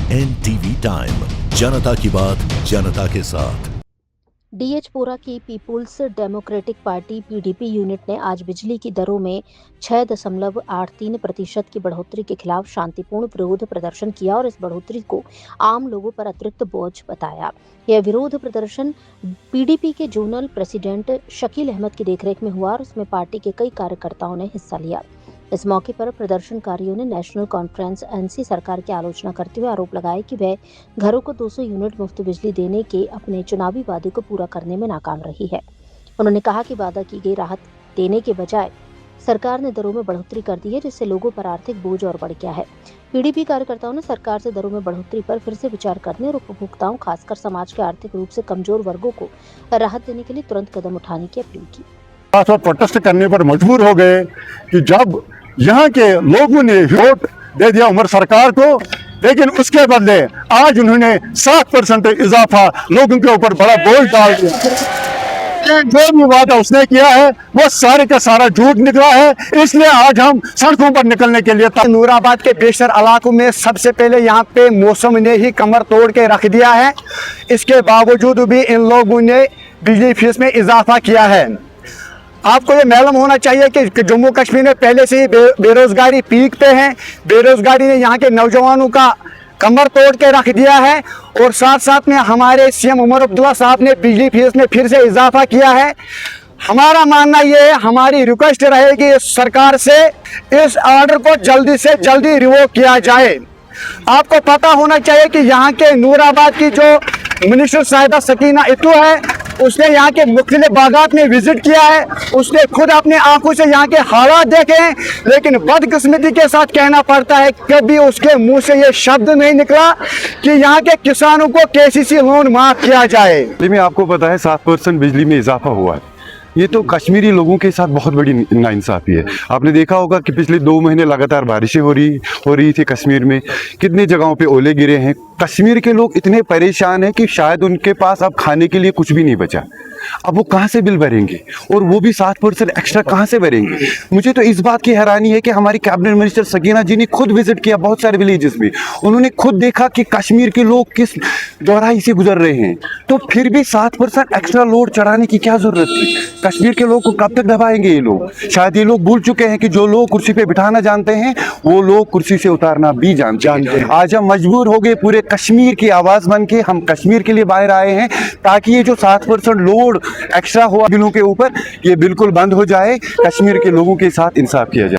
NTV time, जनता की बात जनता के साथ। डीएचपुरा की पीपुल्स डेमोक्रेटिक पार्टी पीडीपी यूनिट ने आज बिजली की दरों में 6.83% की बढ़ोतरी के खिलाफ शांतिपूर्ण विरोध प्रदर्शन किया और इस बढ़ोतरी को आम लोगों पर अतिरिक्त बोझ बताया। यह विरोध प्रदर्शन पीडीपी के जोनल प्रेसिडेंट शकील अहमद की देखरेख में हुआ और उसमें पार्टी के कई कार्यकर्ताओं ने हिस्सा लिया। इस मौके पर प्रदर्शनकारियों ने नेशनल कॉन्फ्रेंस एनसी सरकार की आलोचना करते हुए आरोप लगाया कि वह घरों को 200 यूनिट मुफ्त बिजली देने के अपने चुनावी वादे को पूरा करने में नाकाम रही है। उन्होंने कहा कि वादा की गई राहत देने के बजाय सरकार ने दरों में बढ़ोतरी कर दी है, जिससे लोगों पर आर्थिक बोझ और बढ़ गया है। पीडीपी कार्यकर्ताओं ने सरकार से दरों में बढ़ोतरी पर फिर से विचार करने और उपभोक्ताओं, खासकर समाज के आर्थिक रूप से कमजोर वर्गों को राहत देने के लिए तुरंत कदम उठाने की अपील की। प्रोटेस्ट करने पर मजबूर हो गए कि जब यहाँ के लोगों ने वोट दे दिया उमर सरकार को, लेकिन उसके बदले आज उन्होंने 7% इजाफा लोगों के ऊपर बड़ा बोझ डाल दिया। जो भी वादा उसने किया है वो सारे का सारा झूठ निकला है, इसलिए आज हम सड़कों पर निकलने के लिए नूराबाद के बेशर इलाकों में सबसे पहले यहाँ पे मौसम ने ही कमर तोड़ के रख दिया है। इसके बावजूद भी इन लोगों ने बिजली फीस में इजाफा किया है। आपको ये मालूम होना चाहिए कि जम्मू कश्मीर में पहले से ही बेरोजगारी पीक पे है। बेरोजगारी ने यहाँ के नौजवानों का कमर तोड़ के रख दिया है और साथ साथ में हमारे सीएम उमर अब्दुल्ला साहब ने बिजली फीस में फिर से इजाफा किया है। हमारा मानना ये है, हमारी रिक्वेस्ट रहेगी सरकार से, इस ऑर्डर को जल्दी से जल्दी रिवोक किया जाए। आपको पता होना चाहिए कि यहाँ के नूराबाद की जो मिनिस्टर साहिदा सकीना इत्तू है, उसने यहाँ के मुख्तलिफ बागात में विजिट किया है। उसने खुद अपने आंखों से यहाँ के हालात देखे हैं, लेकिन बदकिस्मती के साथ कहना पड़ता है कभी उसके मुंह से ये शब्द नहीं निकला कि यहाँ के किसानों को केसीसी लोन माफ किया जाए। में आपको पता है 7% बिजली में इजाफा हुआ है। ये तो कश्मीरी लोगों के साथ बहुत बड़ी नाइंसाफी है। आपने देखा होगा कि पिछले 2 महीने लगातार बारिशें हो रही थी कश्मीर में, कितनी जगहों पे ओले गिरे हैं। कश्मीर के लोग इतने परेशान हैं कि शायद उनके पास अब खाने के लिए कुछ भी नहीं बचा। अब वो कहाँ से बिल भरेंगे, और वो भी 7% एक्स्ट्रा कहाँ से भरेंगे। मुझे तो इस बात की हैरानी है कि हमारी कैबिनेट मिनिस्टर सकीना जी ने खुद विजिट किया बहुत सारे विलेजेस में। उन्होंने खुद देखा कि कश्मीर के लोग किस दोहराई से गुजर रहे हैं, तो फिर भी 7% एक्स्ट्रा लोड चढ़ाने की क्या जरूरत थी। कश्मीर के लोग को कब तक दबाएंगे ये लोग। शायद ये लोग भूल चुके हैं कि जो लोग कुर्सी पे बिठाना जानते हैं वो लोग कुर्सी से उतारना भी जानते हैं। आज हम मजबूर हो गए, पूरे कश्मीर की आवाज बन के हम कश्मीर के लिए बाहर आए हैं, ताकि ये जो 7% लोड एक्स्ट्रा हुआ बिलों के ऊपर, ये बिल्कुल बंद हो जाए। कश्मीर के लोगों के साथ इंसाफ किया जाए।